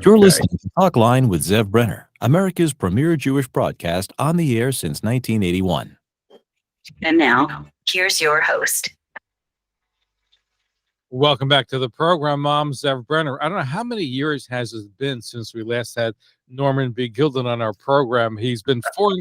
You're Okay. listening to Talkline with Zev Brenner, America's premier Jewish broadcast on the air since 1981. And now, here's your host. Welcome back to the program, Mom. Zev Brenner. I don't know how many years has it been since we last had Norman B. Gilden on our program. He's been four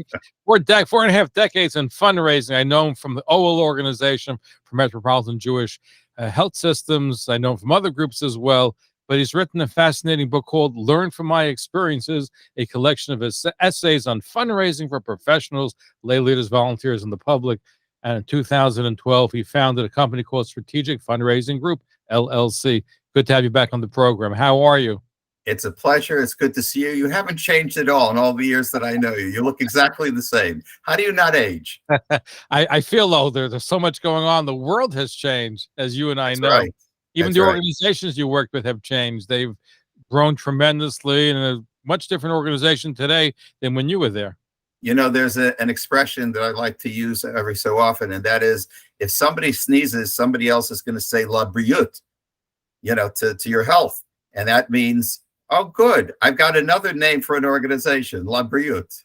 and a half decades in fundraising. I know him from the OL organization, from Metropolitan Jewish Health Systems. I know him from other groups as well. But he's written a fascinating book called Learn from My Experiences, a collection of his essays on fundraising for professionals, lay leaders, volunteers, and the public. And in 2012, he founded a company called Strategic Fundraising Group, LLC. Good to have you back on the program. How are you? It's a pleasure. It's good to see you. You haven't changed at all in all the years that I know you. You look exactly the same. How do you not age? I feel older. There's so much going on. The world has changed, as you and I know. Right. Even That's the right. organizations you worked with have changed. They've grown tremendously and a much different organization today than when you were there. You know, there's an expression that I like to use every so often, and that is, if somebody sneezes, somebody else is going to say la briut, to your health. And that means, oh, good, I've got another name for an organization, la briut.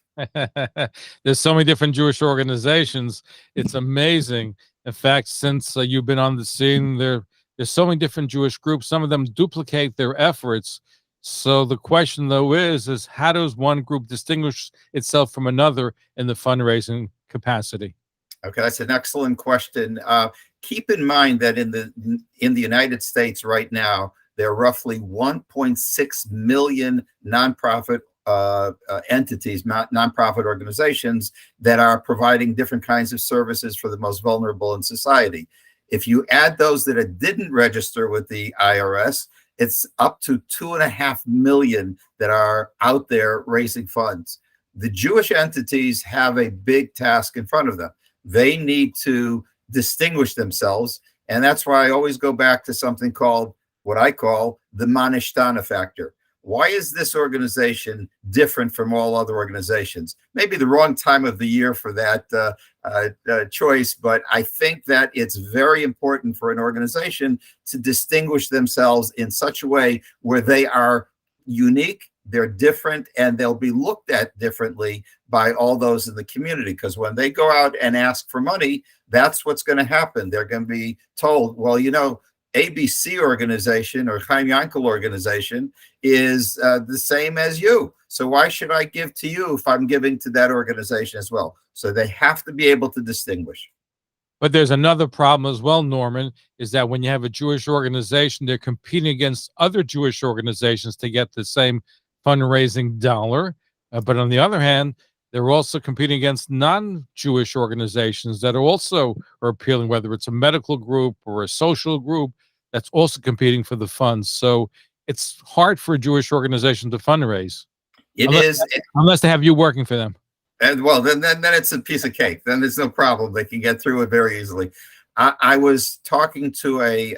There's so many different Jewish organizations. It's amazing. In fact, since you've been on the scene, there's so many different Jewish groups. Some of them duplicate their efforts. So the question, though, is how does one group distinguish itself from another in the fundraising capacity? Okay, that's an excellent question. Keep in mind that in the United States right now, there are roughly 1.6 million nonprofit entities, nonprofit organizations that are providing different kinds of services for the most vulnerable in society. If you add those that didn't register with the IRS, it's up to 2.5 million that are out there raising funds. The Jewish entities have a big task in front of them. They need to distinguish themselves. And that's why I always go back to something called, what I call, the Manishtana factor. Why is this organization different from all other organizations? Maybe the wrong time of the year for that choice, but I think that it's very important for an organization to distinguish themselves in such a way where they are unique, they're different, and they'll be looked at differently by all those in the community. Because when they go out and ask for money, that's what's going to happen. They're going to be told, well, ABC organization or Chaim Yankel organization is the same as you. So why should I give to you if I'm giving to that organization as well? So they have to be able to distinguish. But there's another problem as well, Norman, is that when you have a Jewish organization, they're competing against other Jewish organizations to get the same fundraising dollar. But on the other hand, they're also competing against non-Jewish organizations that are appealing, whether it's a medical group or a social group that's also competing for the funds. So it's hard for a Jewish organization to fundraise. Unless they have you working for them. And well, then it's a piece of cake. Then there's no problem. They can get through it very easily. I was talking to a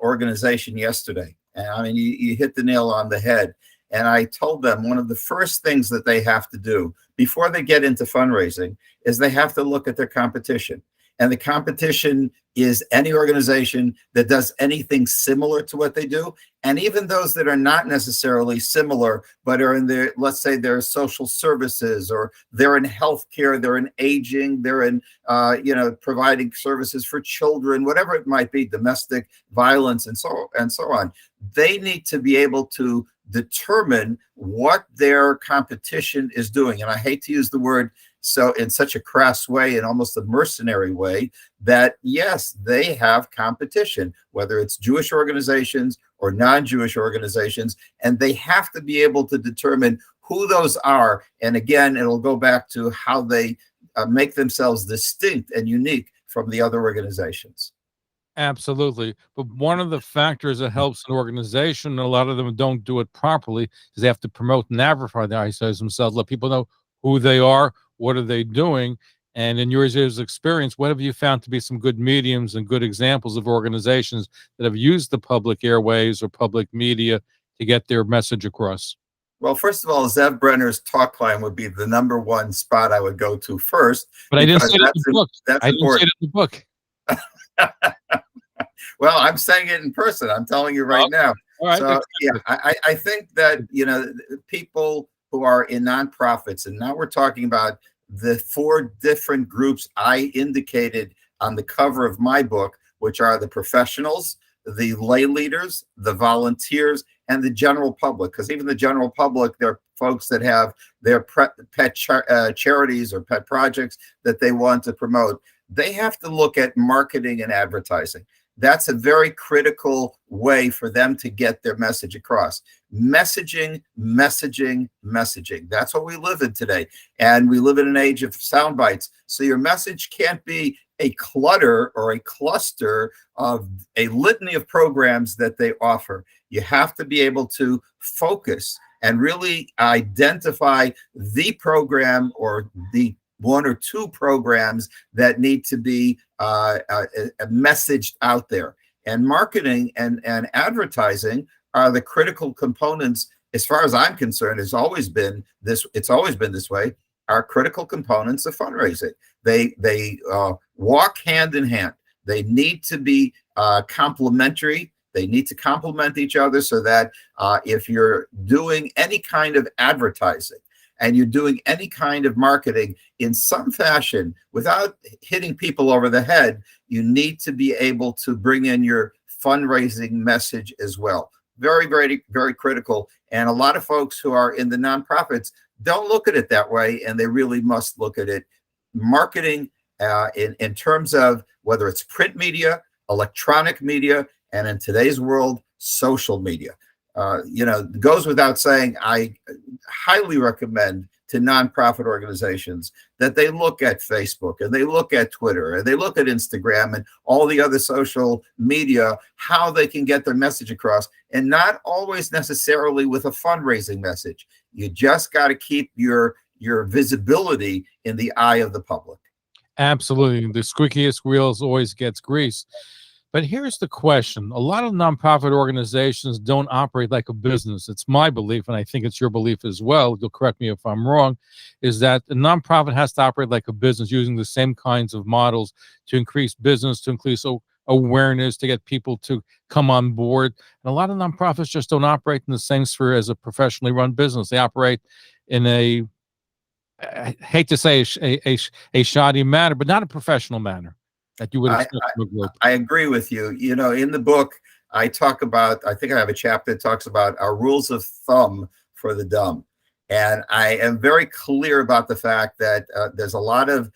organization yesterday, and I mean, you hit the nail on the head. And I told them one of the first things that they have to do before they get into fundraising is they have to look at their competition. And the competition is any organization that does anything similar to what they do. And even those that are not necessarily similar, but are in their, let's say they're social services, or they're in healthcare, they're in aging, they're in, providing services for children, whatever it might be, domestic violence and so on. They need to be able to determine what their competition is doing. And I hate to use the word so in such a crass way and almost a mercenary way, that yes, they have competition, whether it's Jewish organizations or non-Jewish organizations, and they have to be able to determine who those are. And again, it'll go back to how they make themselves distinct and unique from the other organizations. Absolutely. But one of the factors that helps an organization, and a lot of them don't do it properly, is they have to promote and advertise themselves, let people know who they are, what are they doing. And in your years of experience, what have you found to be some good mediums and good examples of organizations that have used the public airways or public media to get their message across? Well, first of all, Zev Brenner's Talkline would be the number one spot I would go to first. But I didn't say it in the book. I didn't say it in the book. Well, I'm saying it in person. I'm telling you right now. All right. So yeah, I think that, people who are in nonprofits, and now we're talking about the 4 different groups I indicated on the cover of my book, which are the professionals, the lay leaders, the volunteers, and the general public. Because even the general public, they're folks that have their pet charities or pet projects that they want to promote. They have to look at marketing and advertising. That's a very critical way for them to get their message across. Messaging, messaging, messaging. That's what we live in today. And we live in an age of sound bites. So your message can't be a clutter or a cluster of a litany of programs that they offer. You have to be able to focus and really identify the program or the 1 or 2 programs that need to be messaged out there. And marketing and advertising are the critical components, as far as I'm concerned. It's always been this way, are critical components of fundraising. They walk hand in hand. They need to be complementary. They need to complement each other, so that if you're doing any kind of advertising and you're doing any kind of marketing in some fashion without hitting people over the head, you need to be able to bring in your fundraising message as well. Very, very, very critical. And a lot of folks who are in the nonprofits don't look at it that way, and they really must look at it. Marketing in terms of whether it's print media, electronic media, and in today's world, social media. It goes without saying, I highly recommend to nonprofit organizations that they look at Facebook and they look at Twitter and they look at Instagram and all the other social media, how they can get their message across, and not always necessarily with a fundraising message. You just got to keep your visibility in the eye of the public. Absolutely. The squeakiest wheels always gets grease. But here's the question. A lot of nonprofit organizations don't operate like a business. It's my belief, and I think it's your belief as well, you'll correct me if I'm wrong, is that a nonprofit has to operate like a business using the same kinds of models to increase business, to increase awareness, to get people to come on board. And a lot of nonprofits just don't operate in the same sphere as a professionally run business. They operate in I hate to say a shoddy manner, but not a professional manner that you would expect from a group. I agree with you. In the book, I talk about, I think I have a chapter that talks about our rules of thumb for the dumb. And I am very clear about the fact that there's a lot of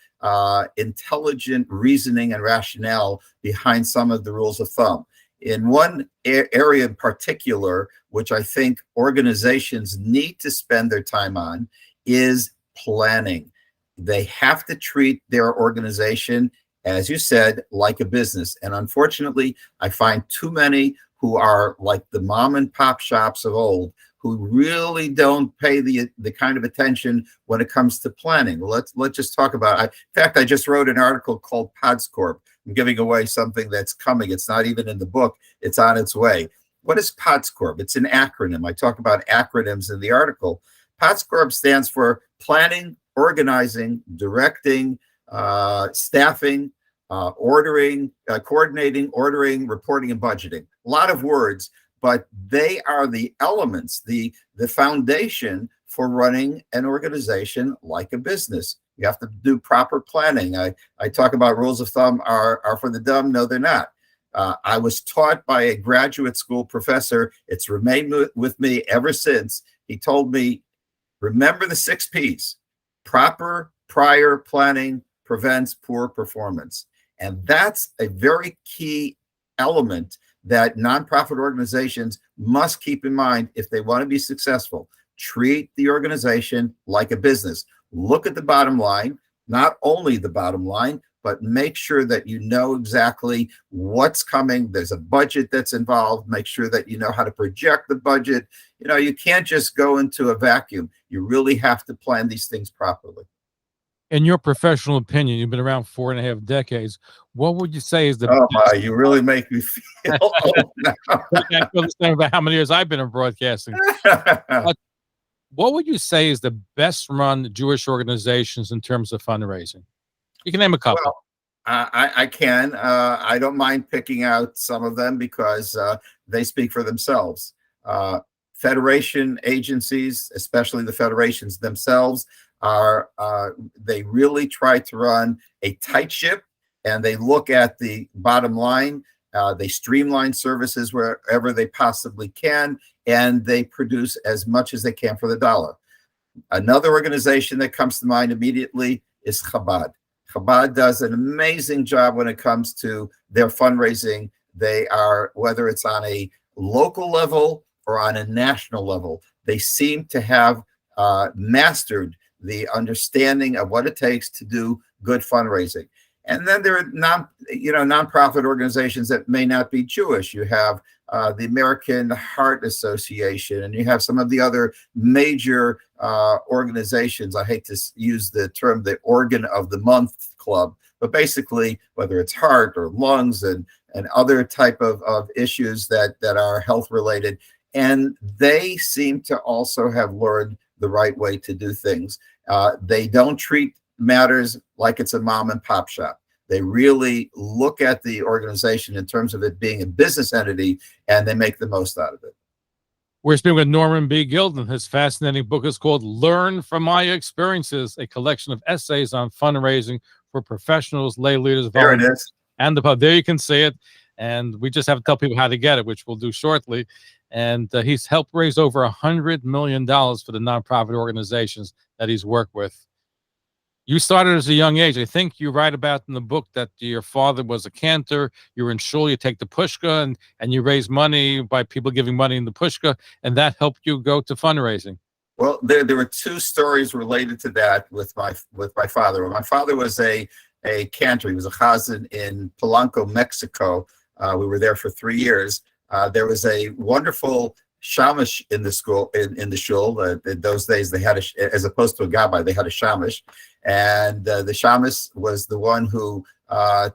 intelligent reasoning and rationale behind some of the rules of thumb. In one area in particular, which I think organizations need to spend their time on, is planning. They have to treat their organization, as you said, like a business. And unfortunately, I find too many who are like the mom and pop shops of old, who really don't pay the kind of attention when it comes to planning. Let's just talk about it. In fact, I just wrote an article called PODScorp. I'm giving away something that's coming. It's not even in the book. It's on its way. What is PODScorp? It's an acronym. I talk about acronyms in the article. PODScorp stands for planning, organizing, directing, staffing, ordering, coordinating, ordering, reporting, and budgeting. A lot of words, but they are the elements, the foundation for running an organization like a business. You have to do proper planning. I talk about rules of thumb are for the dumb. No, they're not. I was taught by a graduate school professor. It's remained with me ever since. He told me, remember the 6 Ps. Proper prior planning prevents poor performance. And that's a very key element that nonprofit organizations must keep in mind if they want to be successful. Treat the organization like a business. Look at the bottom line, not only the bottom line, but make sure that you know exactly what's coming. There's a budget that's involved. Make sure that you know how to project the budget. You can't just go into a vacuum. You really have to plan these things properly. In your professional opinion, you've been around 4.5 decades. What would you say is the Oh my, you really make me feel old now. I can't understand about how many years I've been in broadcasting. What would you say is the best run Jewish organizations in terms of fundraising? You can name a couple. Well, I can. I don't mind picking out some of them because they speak for themselves. Federation agencies, especially the federations themselves, are they really try to run a tight ship, and they look at the bottom line. They streamline services wherever they possibly can, and they produce as much as they can for the dollar. Another organization that comes to mind immediately is Chabad. Chabad does an amazing job when it comes to their fundraising. They are, whether it's on a local level or on a national level, they seem to have mastered the understanding of what it takes to do good fundraising. And then there are nonprofit organizations that may not be Jewish. You have the American Heart Association, and you have some of the other major organizations. I hate to use the term the organ of the month club, but basically whether it's heart or lungs and other type of issues that are health related. And they seem to also have learned the right way to do things. They don't treat matters like it's a mom and pop shop. They really look at the organization in terms of it being a business entity, and they make the most out of it. We're speaking with Norman B. Gilden. His fascinating book is called Learn from My Experiences, a collection of essays on fundraising for professionals, lay leaders, There it is. and the pub. There you can see it. And we just have to tell people how to get it, which we'll do shortly. And he's helped raise over $100 million for the nonprofit organizations that he's worked with. You started as a young age. I think you write about in the book that your father was a cantor. You were in shul, you take the pushka, and you raise money by people giving money in the pushka, and that helped you go to fundraising. Well, there were two stories related to that with my father. My father was a cantor. He was a chazan in Polanco, Mexico. We were there for 3 years. There was a wonderful shamash in the school, in the shul. In those days, they had as opposed to a gabbai, they had a shamash, and the shamash was the one who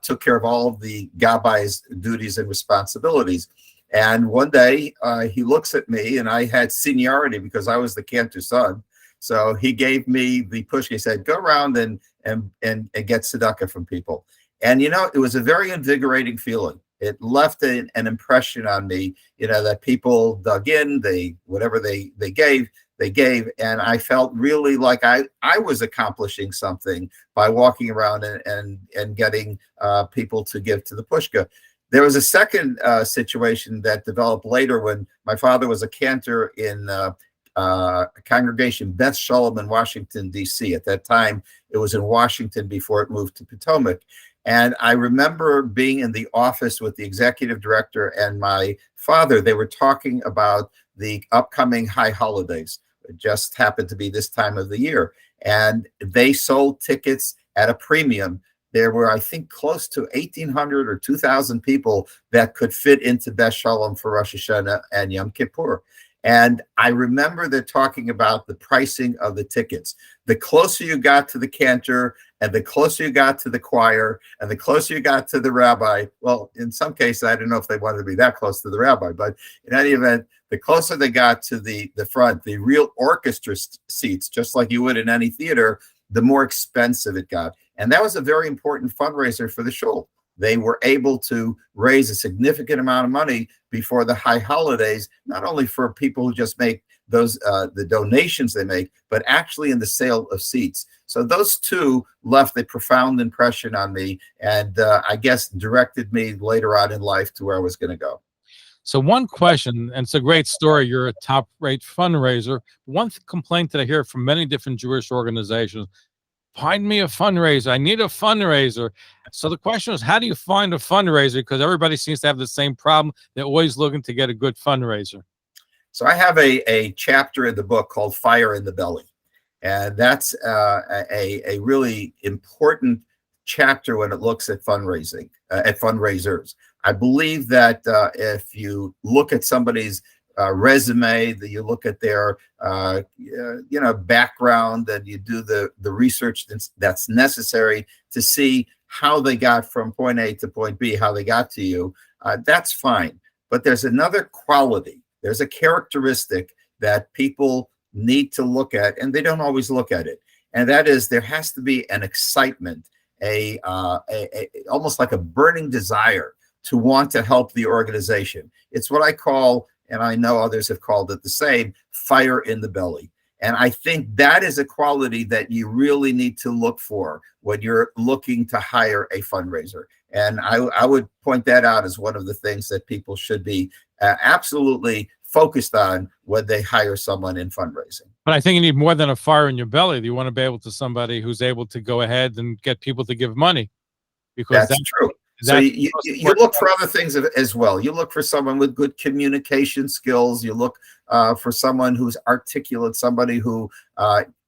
took care of all of the gabbai's duties and responsibilities. And one day he looks at me, and I had seniority because I was the cantor's son. So he gave me the push. He said, "Go around and get tzedakah from people." And it was a very invigorating feeling. It left an impression on me, that people dug in, whatever they gave, and I felt really like I was accomplishing something by walking around and getting people to give to the pushka. There was a second situation that developed later when my father was a cantor in a congregation, Beth Shalom in Washington, D.C. At that time, it was in Washington before it moved to Potomac. And I remember being in the office with the executive director and my father. They were talking about the upcoming high holidays. It just happened to be this time of the year. And they sold tickets at a premium. There were, I think, close to 1,800 or 2,000 people that could fit into Beth Shalom for Rosh Hashanah and Yom Kippur. And I remember they're talking about the pricing of the tickets. The closer you got to the cantor, and the closer you got to the choir, and the closer you got to the rabbi, well, in some cases, I don't know if they wanted to be that close to the rabbi, but in any event, the closer they got to the front, the real orchestra seats, just like you would in any theater, the more expensive it got. And that was a very important fundraiser for the shul. They were able to raise a significant amount of money before the high holidays, not only for people who just make those the donations they make, but actually in the sale of seats. So those two left a profound impression on me, and I guess directed me later on in life to where I was going to go. So one question, and it's a great story. You're a top-rate fundraiser. One complaint that I hear from many different Jewish organizations: find me a fundraiser. I need a fundraiser. So the question is, how do you find a fundraiser? Because everybody seems to have the same problem. They're always looking to get a good fundraiser. So I have a chapter in the book called Fire in the Belly. And that's a really important chapter when it looks at fundraising, at fundraisers. I believe that if you look at somebody's resume, that you look at their background, and you do the research that's necessary to see how they got from point A to point B, how they got to you, that's fine. But there's another quality. There's a characteristic that people need to look at, and they don't always look at it. And that is, there has to be an excitement, almost like a burning desire to want to help the organization. It's what I call and I know others have called it the same, fire in the belly. And I think that is a quality that you really need to look for when you're looking to hire a fundraiser. And I would point that out as one of the things that people should be absolutely focused on when they hire someone in fundraising. But I think you need more than a fire in your belly. You want to be able to somebody who's able to go ahead and get people to give money, because that's true. So you look for other things as well. You look for someone with good communication skills. You look for someone who's articulate, somebody who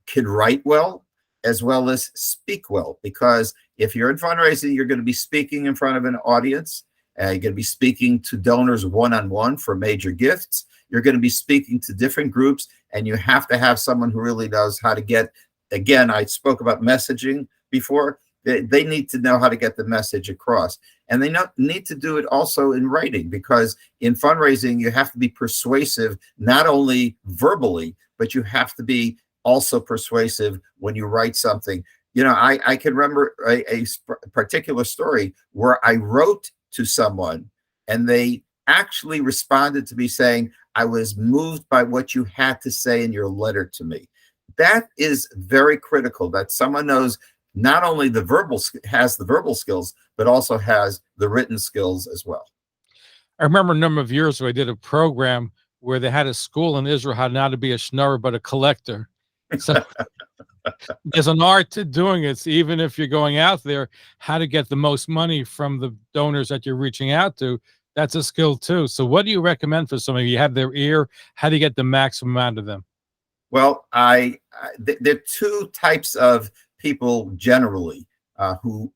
can write well as speak well. Because if you're in fundraising, you're going to be speaking in front of an audience. You're going to be speaking to donors one-on-one for major gifts. You're going to be speaking to different groups, and you have to have someone who really knows how to get, again, I spoke about messaging before. They need to know how to get the message across. And they need to do it also in writing, because in fundraising, you have to be persuasive, not only verbally, but you have to be also persuasive when you write something. You know, I can remember a particular story where I wrote to someone and they actually responded to me saying, I was moved by what you had to say in your letter to me. That is very critical, that someone knows not only has the verbal skills, but also has the written skills as well. I remember a number of years ago, I did a program where they had a school in Israel how not to be a schnorrer, but a collector. So there's an art to doing it. So even if you're going out there, how to get the most money from the donors that you're reaching out to, that's a skill too. So what do you recommend for somebody? You have their ear, how do you get the maximum out of them? Well, there are two types of people generally who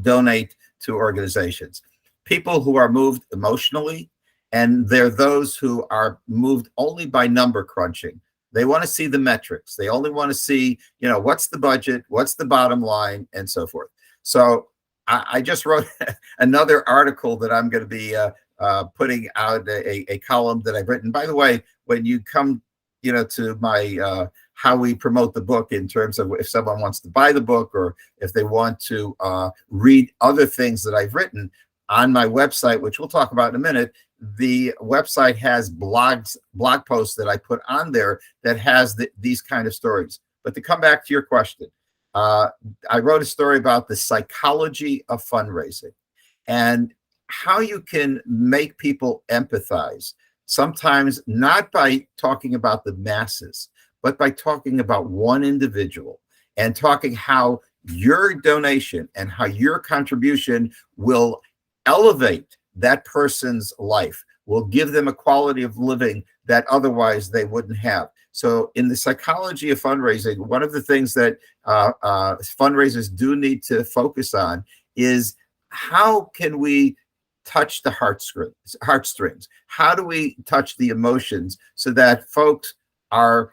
donate to organizations. People who are moved emotionally, and they're those who are moved only by number crunching. They want to see the metrics. They only want to see, you know, what's the budget, what's the bottom line, and so forth. So I just wrote another article that I'm going to be putting out, a column that I've written. By the way, when you come, you know, to my how we promote the book, in terms of if someone wants to buy the book or if they want to read other things that I've written on my website, which we'll talk about in a minute. The website has blog posts that I put on there that has these kind of stories. But to come back to your question, I wrote a story about the psychology of fundraising and how you can make people empathize. Sometimes not by talking about the masses, but by talking about one individual and talking how your donation and how your contribution will elevate that person's life, will give them a quality of living that otherwise they wouldn't have. So in the psychology of fundraising, one of the things that fundraisers do need to focus on is how can we touch the heartstrings? How do we touch the emotions so that folks are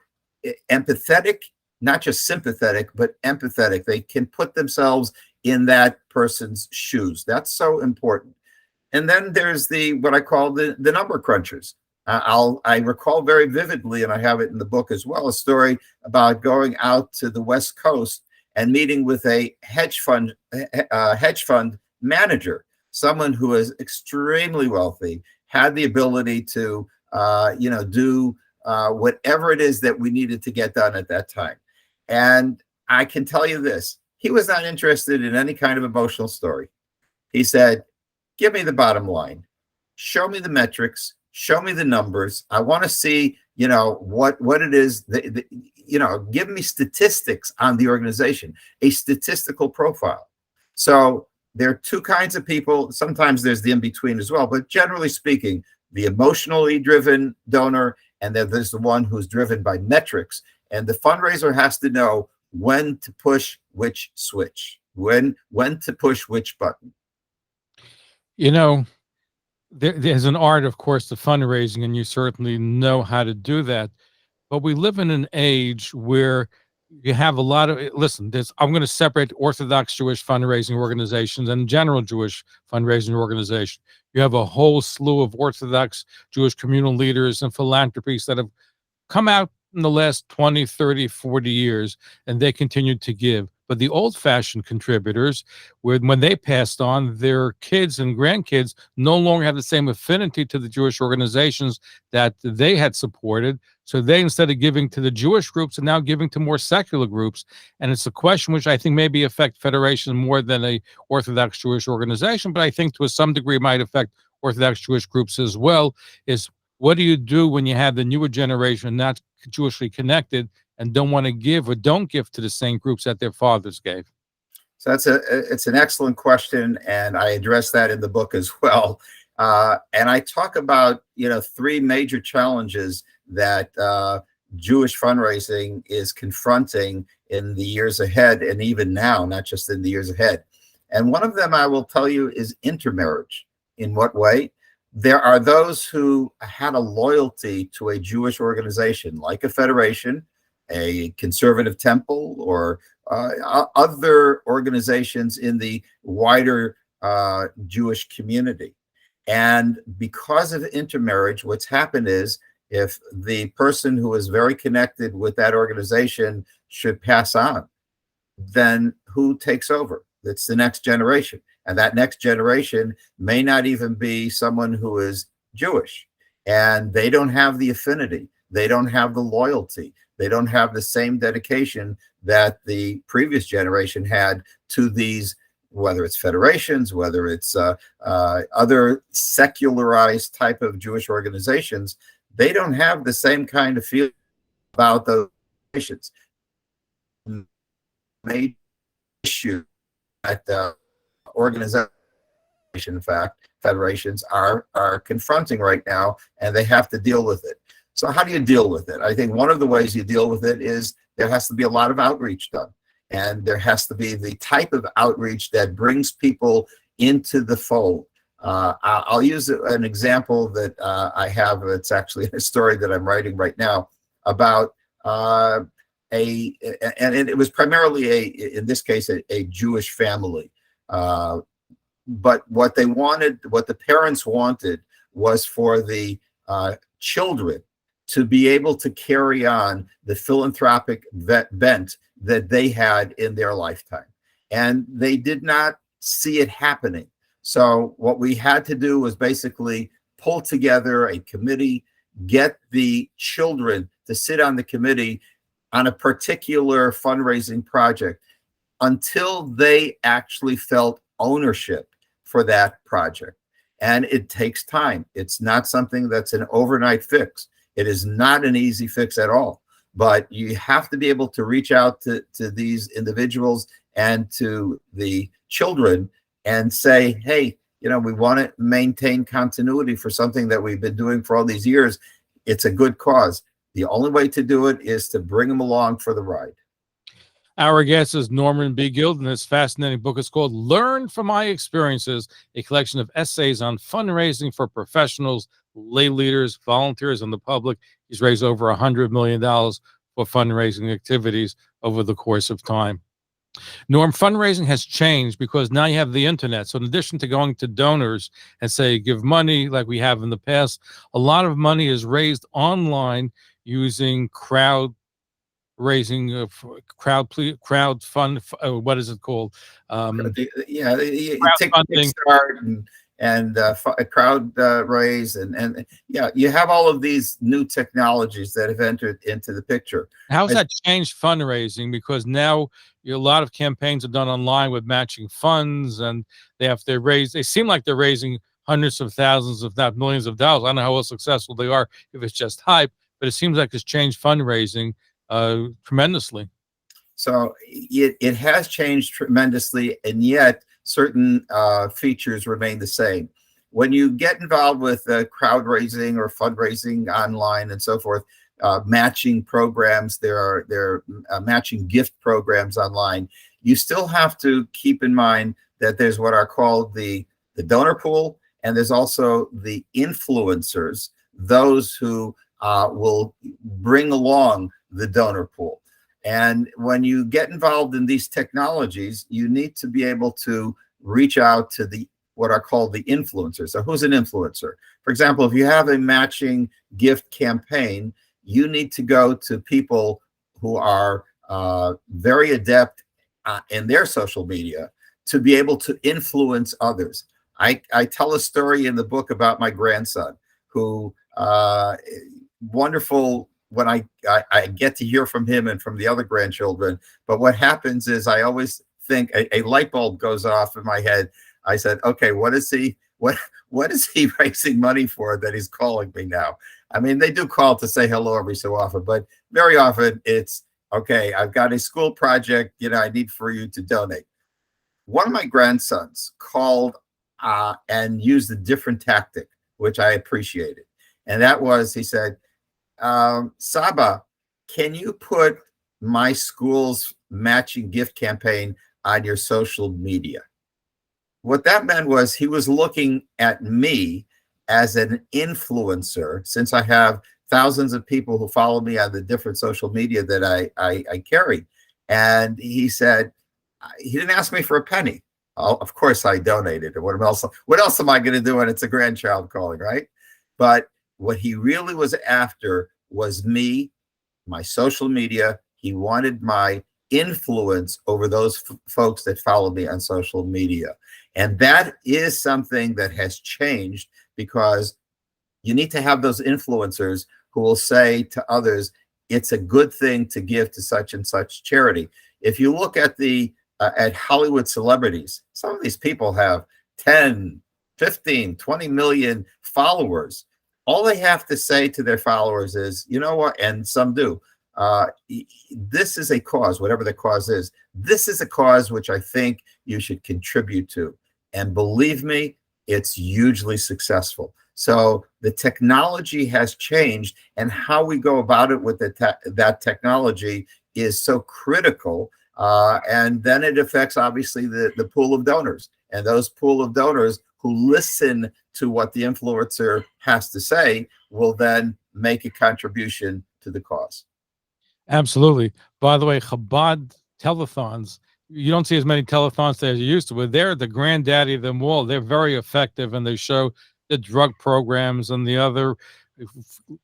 empathetic, not just sympathetic, but empathetic? They can put themselves in that person's shoes. That's so important. And then there's what I call the number crunchers. I recall very vividly, and I have it in the book as well, a story about going out to the West Coast and meeting with a hedge fund manager, someone who is extremely wealthy, had the ability to do whatever it is that we needed to get done at that time. And I can tell you this, he was not interested in any kind of emotional story. He said, give me the bottom line, show me the metrics, show me the numbers. I want to see, what it is, give me statistics on the organization, a statistical profile. So there are two kinds of people. Sometimes there's the in-between as well, but generally speaking, the emotionally driven donor, and then there's the one who's driven by metrics. And the fundraiser has to know when to push which switch, when to push which button. There's an art, of course, to fundraising, and you certainly know how to do that. But we live in an age where you have a lot of, I'm going to separate Orthodox Jewish fundraising organizations and general Jewish fundraising organizations. You have a whole slew of Orthodox Jewish communal leaders and philanthropies that have come out in the last 20, 30, 40 years, and they continue to give. But the old-fashioned contributors, when they passed on, their kids and grandkids no longer have the same affinity to the Jewish organizations that they had supported. So they, instead of giving to the Jewish groups, are now giving to more secular groups. And it's a question which I think maybe affect Federation more than a Orthodox Jewish organization, but I think to some degree might affect Orthodox Jewish groups as well, is what do you do when you have the newer generation not Jewishly connected and don't want to give or don't give to the same groups that their fathers gave? So it's an excellent question, and I address that in the book as well. And I talk about, three major challenges that Jewish fundraising is confronting in the years ahead, and even now, not just in the years ahead. And one of them, I will tell you, is intermarriage. In what way? There are those who had a loyalty to a Jewish organization, like a federation, a conservative temple, or other organizations in the wider Jewish community. And because of intermarriage, what's happened is, if the person who is very connected with that organization should pass on, then who takes over? It's the next generation. And that next generation may not even be someone who is Jewish. And they don't have the affinity. They don't have the loyalty. They don't have the same dedication that the previous generation had to these, whether it's federations, whether it's other secularized type of Jewish organizations. They don't have the same kind of feeling about those organizations. Major issue that organization, in fact, federations are confronting right now, and they have to deal with it. So how do you deal with it? I think one of the ways you deal with it is there has to be a lot of outreach done. And there has to be the type of outreach that brings people into the fold. I'll use an example that I have. It's actually a story that I'm writing right now about and it was primarily in this case, a Jewish family. But what they wanted, what the parents wanted, was for the children to be able to carry on the philanthropic bent that they had in their lifetime. And they did not see it happening. So what we had to do was basically pull together a committee, get the children to sit on the committee on a particular fundraising project until they actually felt ownership for that project. And it takes time. It's not something that's an overnight fix. It is not an easy fix at all. But you have to be able to reach out to these individuals and to the children and say, hey, we want to maintain continuity for something that we've been doing for all these years. It's a good cause. The only way to do it is to bring them along for the ride. Our guest is Norman B. Gilden. This fascinating book is called Learn from My Experiences, a collection of essays on fundraising for professionals, lay leaders, volunteers, and the public. He's raised over $100 million for fundraising activities over the course of time. Norm, fundraising has changed because now you have the internet. So in addition to going to donors and say, give money like we have in the past, a lot of money is raised online using crowd fund. What is it called? Kickstart and a crowd raise, and you have all of these new technologies that have entered into the picture. How's that changed fundraising? Because now a lot of campaigns are done online with matching funds, and they seem like they're raising hundreds of thousands, if not millions of dollars. I don't know how successful they are if it's just hype, but it seems like it's changed fundraising tremendously. So it has changed tremendously, and yet certain features remain the same. When you get involved with crowd raising or fundraising online and so forth, matching programs, there are matching gift programs online. You still have to keep in mind that there's what are called the donor pool, and there's also the influencers, those who will bring along the donor pool. And when you get involved in these technologies, you need to be able to reach out to what are called the influencers. So who's an influencer? For example, if you have a matching gift campaign, you need to go to people who are very adept in their social media to be able to influence others. I tell a story in the book about my grandson who, wonderful when I get to hear from him and from the other grandchildren. But what happens is I always think a light bulb goes off in my head. I said, okay, what is he raising money for that he's calling me now? I mean, they do call to say hello every so often, but very often it's, okay, I've got a school project, I need for you to donate. One of my grandsons called and used a different tactic, which I appreciated. And that was, he said, Saba, can you put my school's matching gift campaign on your social media? What that meant was he was looking at me as an influencer, since I have thousands of people who follow me on the different social media that I carry. And he said, he didn't ask me for a penny. Of course I donated. And what else am I going to do when it's a grandchild calling, right? But what he really was after was me, my social media. He wanted my influence over those folks that follow me on social media. And that is something that has changed, because you need to have those influencers who will say to others, it's a good thing to give to such and such charity. If you look at at Hollywood celebrities, some of these people have 10, 15, 20 million followers. All they have to say to their followers is, you know what, and some do, this is a cause, whatever the cause is. This is a cause which I think you should contribute to. And believe me, it's hugely successful. So the technology has changed, and how we go about it with that technology is so critical. And then it affects, obviously, the pool of donors. And those pool of donors who listen to what the influencer has to say will then make a contribution to the cause. Absolutely. By the way, Chabad telethons, you don't see as many telethons as you used to, but they're the granddaddy of them all. They're very effective, and they show the drug programs and the other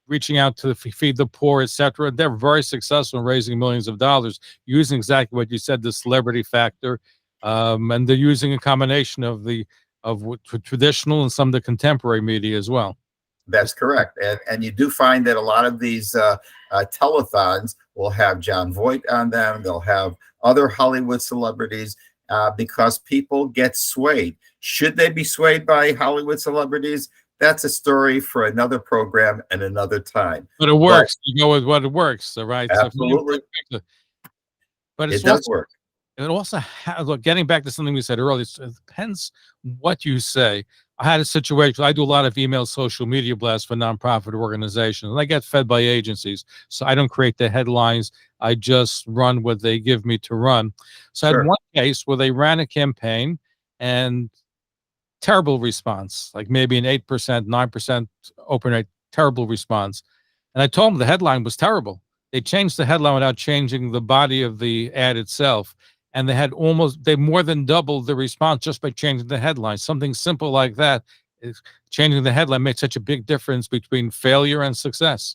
reaching out to feed the poor, etc. They're very successful in raising millions of dollars using exactly what you said, the celebrity factor, and they're using a combination of traditional and some of the contemporary media as well. That's correct. And you do find that a lot of these telethons will have John Voight on them. They'll have other Hollywood celebrities because people get swayed. Should they be swayed by Hollywood celebrities? That's a story for another program and another time. But it works. You go with what it works, all right? Absolutely. But it does work. It also look, getting back to something we said earlier, it depends what you say. I had a situation. I do a lot of email social media blasts for nonprofit organizations, and I get fed by agencies. So I don't create the headlines. I just run what they give me to run. So I had one case where they ran a campaign and terrible response, like maybe an 8%, 9% open rate, terrible response. And I told them the headline was terrible. They changed the headline without changing the body of the ad itself. And they more than doubled the response just by changing the headline. Something simple like that, changing the headline makes such a big difference between failure and success.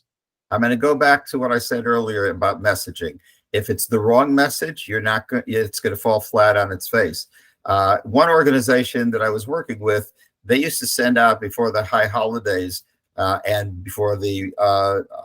I'm going to go back to what I said earlier about messaging. If it's the wrong message, it's going to fall flat on its face. One organization that I was working with, they used to send out before the high holidays and before the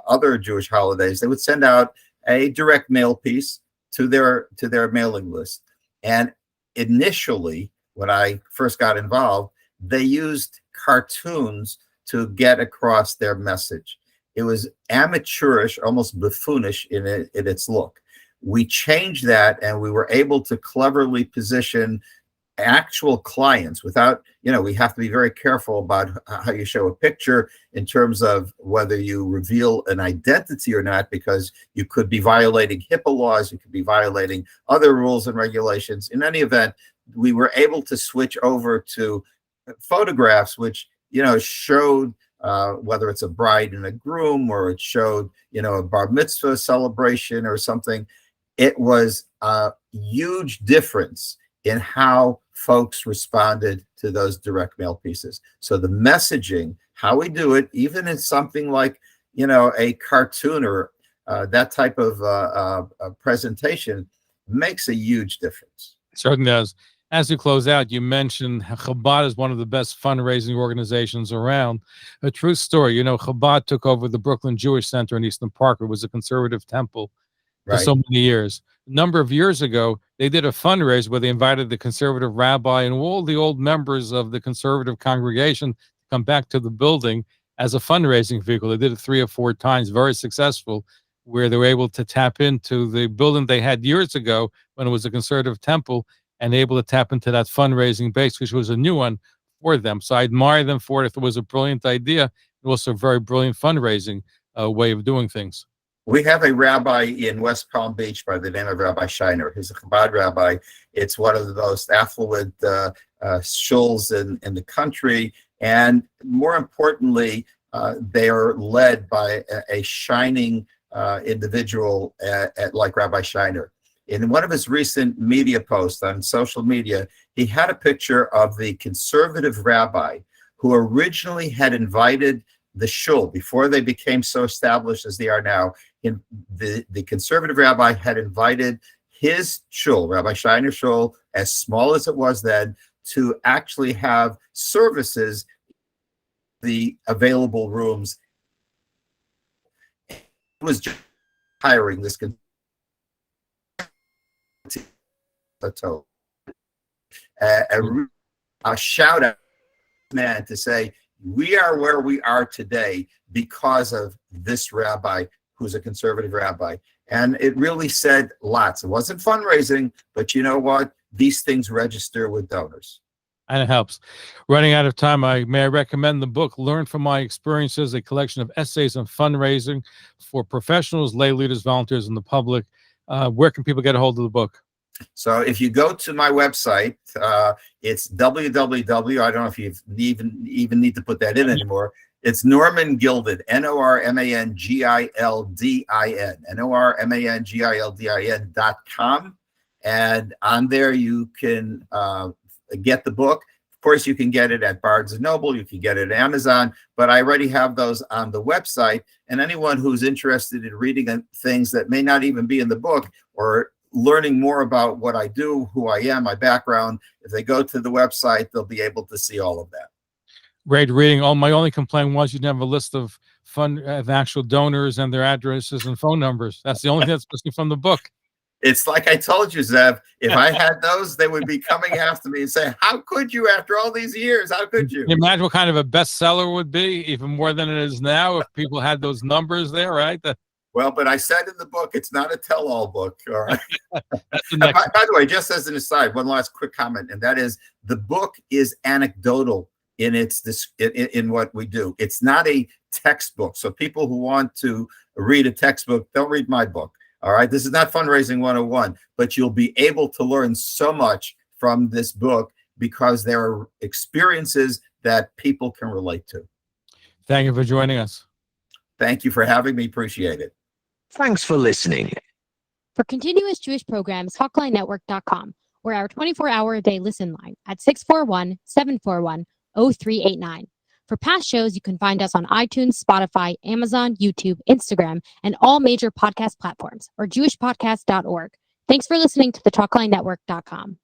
other Jewish holidays, they would send out a direct mail piece to their mailing list. And initially, when I first got involved, they used cartoons to get across their message. It was amateurish, almost buffoonish in its look. We changed that, and we were able to cleverly position actual clients without, we have to be very careful about how you show a picture in terms of whether you reveal an identity or not, because you could be violating HIPAA laws, you could be violating other rules and regulations. In any event, we were able to switch over to photographs which, showed whether it's a bride and a groom, or it showed, a bar mitzvah celebration or something. It was a huge difference in how folks responded to those direct mail pieces. So the messaging, how we do it, even in something like, a cartoon or that type of presentation, makes a huge difference. Certainly does. As we close out, you mentioned Chabad is one of the best fundraising organizations around. A true story. Chabad took over the Brooklyn Jewish Center in Eastern Park. It was a conservative temple for Right. so many years. A number of years ago, they did a fundraiser where they invited the conservative rabbi and all the old members of the conservative congregation to come back to the building as a fundraising vehicle. They did it 3 or 4 times, very successful, where they were able to tap into the building they had years ago when it was a conservative temple and able to tap into that fundraising base, which was a new one for them. So I admire them for it. It was a brilliant idea. It was also a very brilliant fundraising way of doing things. We have a rabbi in West Palm Beach by the name of Rabbi Shiner. He's a Chabad rabbi. It's one of the most affluent shuls in the country. And more importantly, they are led by a shining individual like Rabbi Shiner. In one of his recent media posts on social media, he had a picture of the conservative rabbi who originally had invited the shul before they became so established as they are now. The conservative rabbi had invited his shul, Rabbi Shiner's shul, as small as it was then, to actually have services, the available rooms. He was just hiring this a shout out, man, to say we are where we are today because of this rabbi who's a conservative rabbi. And it really said lots. It wasn't fundraising, but you know what? These things register with donors. And it helps. Running out of time, may I recommend the book, Learn from My Experiences, a collection of essays on fundraising for professionals, lay leaders, volunteers, and the public. Where can people get a hold of the book? So if you go to my website, it's www. I don't know if you even need to put that in anymore. It's Norman Gilden, NORMANGILDIN, NORMANGILDIN.com. And on there you can get the book. Of course, you can get it at Barnes & Noble. You can get it at Amazon. But I already have those on the website. And anyone who's interested in reading things that may not even be in the book or learning more about what I do, who I am, my background, if they go to the website, they'll be able to see all of that. Great reading. My only complaint was you didn't have a list of actual donors and their addresses and phone numbers. That's the only thing that's missing from the book. It's like I told you, Zev, if I had those, they would be coming after me and saying, how could you after all these years? How could you? Can you imagine what kind of a bestseller would be, even more than it is now, if people had those numbers there, right? Well, but I said in the book, it's not a tell-all book. All right. That's the next. By the way, just as an aside, one last quick comment, and that is the book is anecdotal in what we do. It's not a textbook. So people who want to read a textbook, don't read my book. All right. This is not Fundraising 101, but you'll be able to learn so much from this book because there are experiences that people can relate to. Thank you for joining us. Thank you for having me. Appreciate it. Thanks for listening. For continuous Jewish programs, talklinenetwork.com, or our 24-hour-a-day listen line at 641-741-0389. For past shows, you can find us on iTunes, Spotify, Amazon, YouTube, Instagram, and all major podcast platforms, or jewishpodcast.org. Thanks for listening to the talklinenetwork.com.